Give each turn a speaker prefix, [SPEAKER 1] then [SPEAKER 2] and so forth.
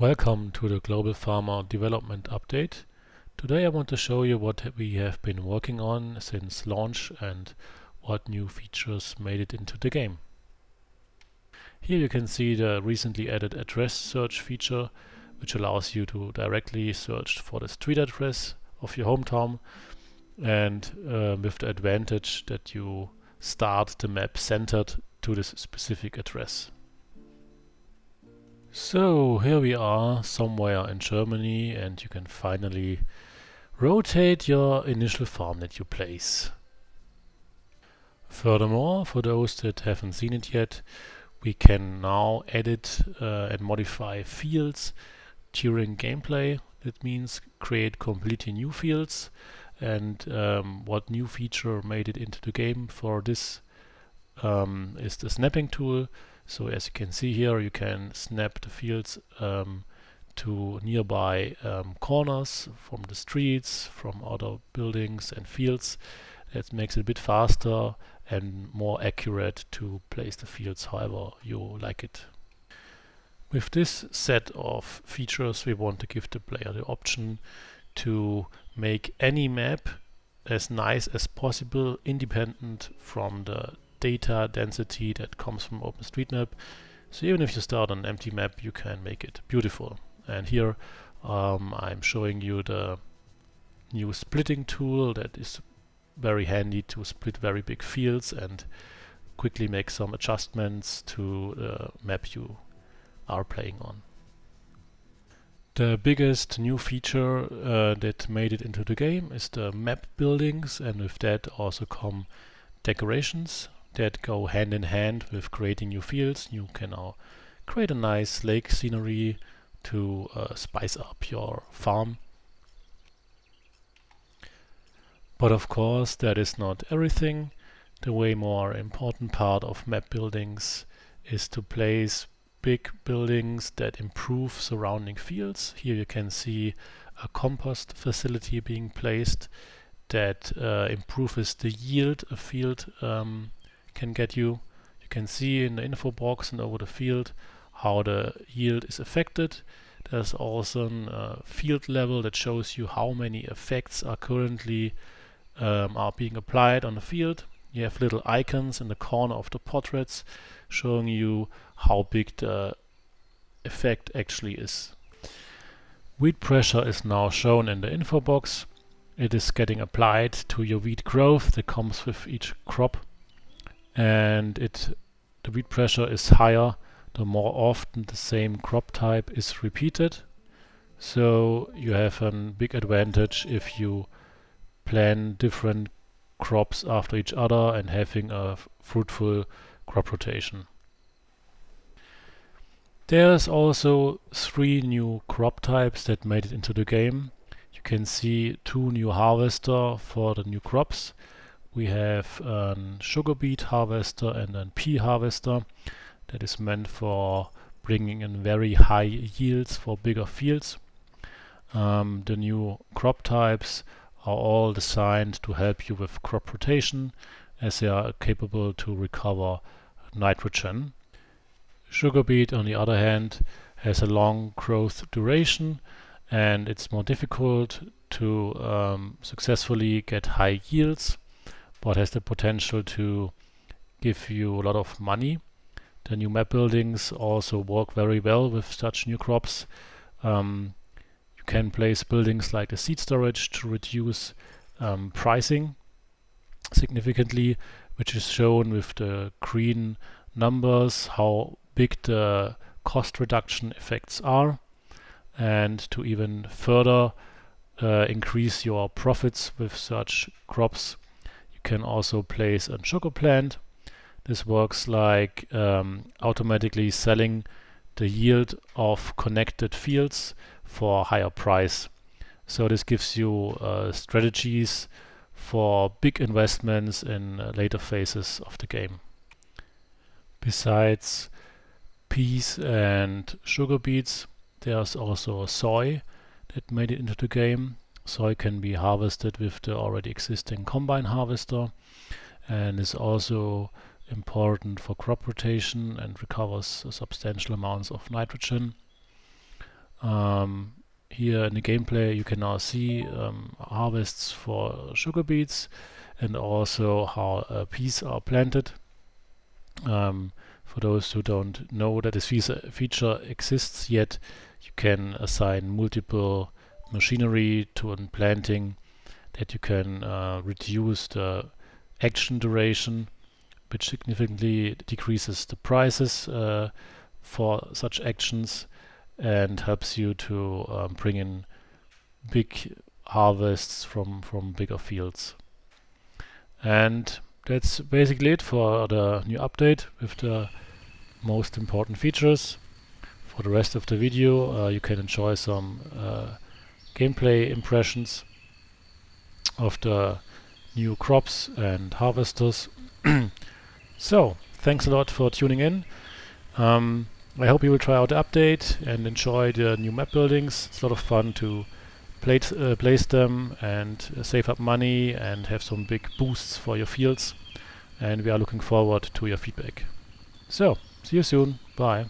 [SPEAKER 1] Welcome to the Global Farmer Development Update. Today I want to show you what we have been working on since launch and what new features made it into the game. Here you can see the recently added address search feature, which allows you to directly search for the street address of your hometown, and with the advantage that you start the map centered to this specific address. So here we are somewhere in Germany, and you can finally rotate your initial farm that you place. Furthermore, for those that haven't seen it yet, we can now edit and modify fields during gameplay. That means create completely new fields. And what new feature made it into the game for this is the snapping tool. So as you can see here, you can snap the fields to nearby corners from the streets, from other buildings and fields. That makes it a bit faster and more accurate to place the fields however you like it. With this set of features, we want to give the player the option to make any map as nice as possible, independent from the data density that comes from OpenStreetMap. So even if you start on an empty map, you can make it beautiful. And here I'm showing you the new splitting tool that is very handy to split very big fields and quickly make some adjustments to the map you are playing on. The biggest new feature that made it into the game is the map buildings, and with that also come decorations that go hand in hand with creating new fields. You can now create a nice lake scenery to spice up your farm. But of course that is not everything. The way more important part of map buildings is to place big buildings that improve surrounding fields. Here you can see a compost facility being placed that improves the yield a field can get you. You can see in the info box and over the field how the yield is affected. There's also a field level that shows you how many effects are currently are being applied on the field. You have little icons in the corner of the portraits showing you how big the effect actually is. Wheat pressure is now shown in the info box. It is getting applied to your wheat growth that comes with each crop, and the wheat pressure is higher the more often the same crop type is repeated. So you have a big advantage if you plant different crops after each other and having a fruitful crop rotation. There's also 3 new crop types that made it into the game. You can see 2 new harvester for the new crops. We have a sugar beet harvester and a pea harvester that is meant for bringing in very high yields for bigger fields. The new crop types are all designed to help you with crop rotation, as they are capable to recover nitrogen. Sugar beet, on the other hand, has a long growth duration, and it's more difficult to successfully get high yields, but has the potential to give you a lot of money. The new map buildings also work very well with such new crops. You can place buildings like the seed storage to reduce pricing significantly, which is shown with the green numbers, how big the cost reduction effects are, and to even further increase your profits with such crops, you can also place a sugar plant. This works like automatically selling the yield of connected fields for a higher price. So this gives you strategies for big investments in later phases of the game. Besides peas and sugar beets, there's also soy that made it into the game. Soy can be harvested with the already existing combine harvester and is also important for crop rotation and recovers substantial amounts of nitrogen. Here in the gameplay you can now see harvests for sugar beets and also how peas are planted. For those who don't know that this feature exists yet, you can assign multiple machinery to planting, that you can reduce the action duration, which significantly decreases the prices for such actions and helps you to bring in big harvests from bigger fields. And that's basically it for the new update with the most important features. For the rest of the video you can enjoy some gameplay impressions of the new crops and harvesters. So, thanks a lot for tuning in. I hope you will try out the update and enjoy the new map buildings. It's a lot of fun to place them and save up money and have some big boosts for your fields. And we are looking forward to your feedback. So, see you soon. Bye.